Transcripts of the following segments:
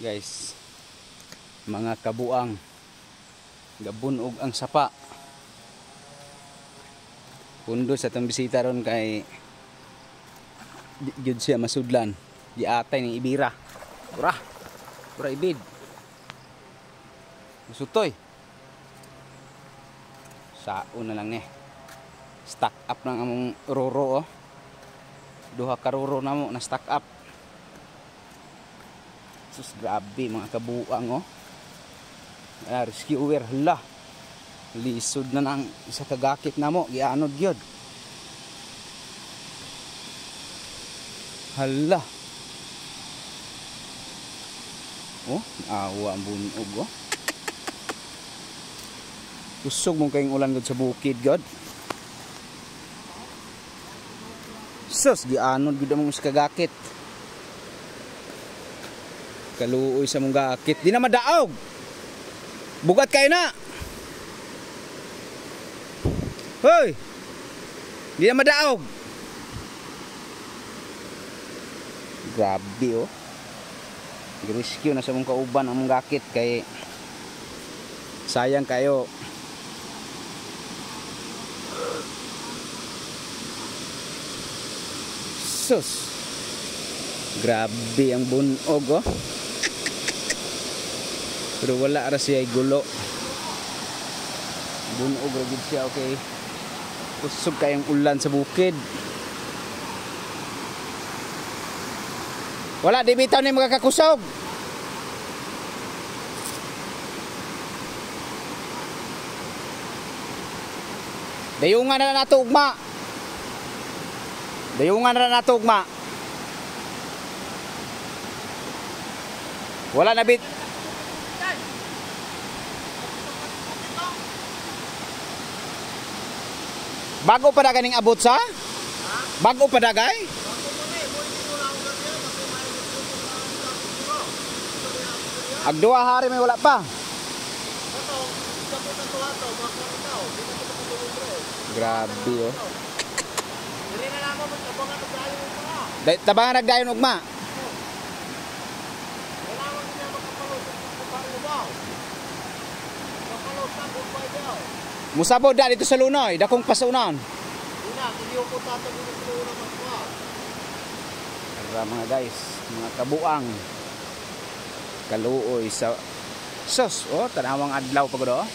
Guys, mga kabuang, gabunog ang sapa. Pundo sa itong bisita ron kay jud siya masudlan. Di atay ng ibira. Pura ibid. Sutoy. Sao na lang ni. Stack up ng among roro oh. Duha ka roro na mo na stack up. Sus, grabe mga kabuang oh. Rescuer, hala. Lisod na nang isa kagakit na mo. Gianod yun. Hala. Oh, awa ang bunog oh. Kusog mong kayong ulan god sa bukid god. Sus, gianod gud among isa kagakit. Kaluoy sa mong gakit. Di na madaog. Bugat kayo na. Hoy. Di na madaog. Grabe oh. Rescue na sa mong kauban ang mong gakit kay sayang kayo. Sus. Grabe ang bunog oh. Pero wala ra siya gulo. Bunog ra gid siya, okay. Kusog kayang ulan sa bukid. Wala di bitaw ni magkakusog. Dayungan na nato ugma. Dayungan na nato ugma. Wala na bit. Bago pa dagay ning abot sa? Bago pa dagay? Agduha hari may wala pa. Grabe oh. Tabangan nagdayon ugma. Musabod da dito sa Lunoy, dakong pasunan. Para mga guys, mga kabuang. Kaluoy sa sus, oh, tanawang adlaw pagod oh.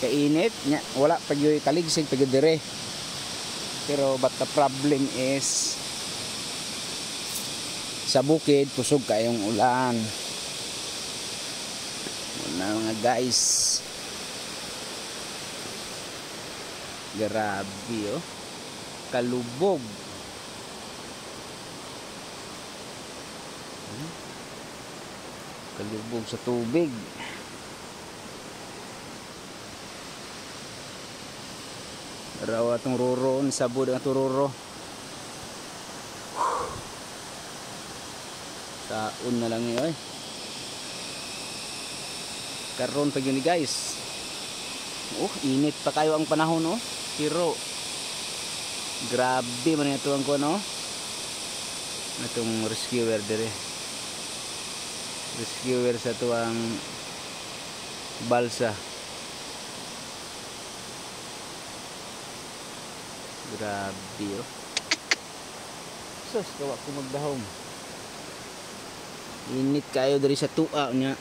Kainit nya, wala pagyoy kaligsig pagyo dire. Pero but the problem is sa bukid kusog kayong ulan. Wala mga guys. Grabe oh. Kalubog. Kalubog sa tubig. Rawa tong roro, sabod ang turoro. Taon na lang ni oy. Karon pag yun guys. Oh, init pa kayo ang panahon oh. Pero grabe man ito ang kuno. Itong rescuer dire. Rescuer sa tuang balsa. Grabe oh. Sus, kawa ko magdahom. Init kayo dari sa tua nya.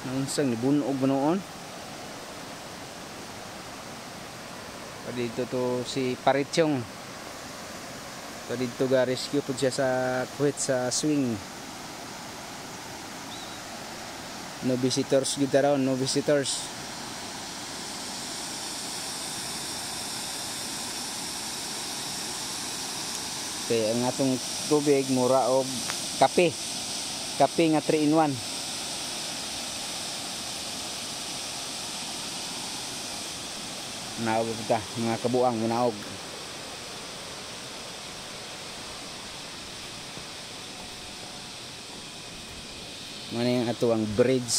Nansang ni bunog noon. Dito to si Parityong. Dito ga rescue po siya sa kuwit sa swing. No visitors gid raw, no visitors. Kaya ang atong tubig mura og kape. Kape nga 3 in 1. Naog ta mga kabuang munaog. Mano yung ato ang bridge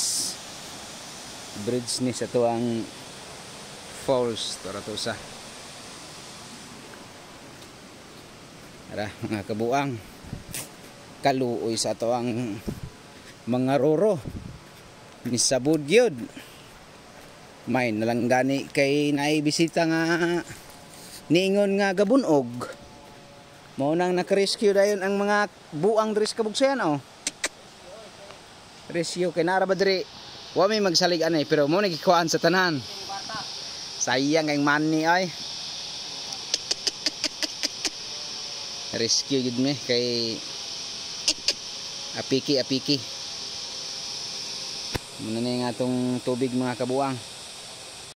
ni sa ato ang falls tara to sa. Ara mga kabuang. kaluoy sa ato ang mga roro ni sabud gyud. May nalang gani kay naibisita nga niingon nga gabunog. Mao nang naka-rescue dayon ang mga buang diri sa kabugsayan oh. Rescue kay nara ba diri wa may magsalig anay pero mo nagikuan sa tanan. Sayang ang money ay. Rescue gid mi kay apiki. Muna na yung atong tubig mga kabuang.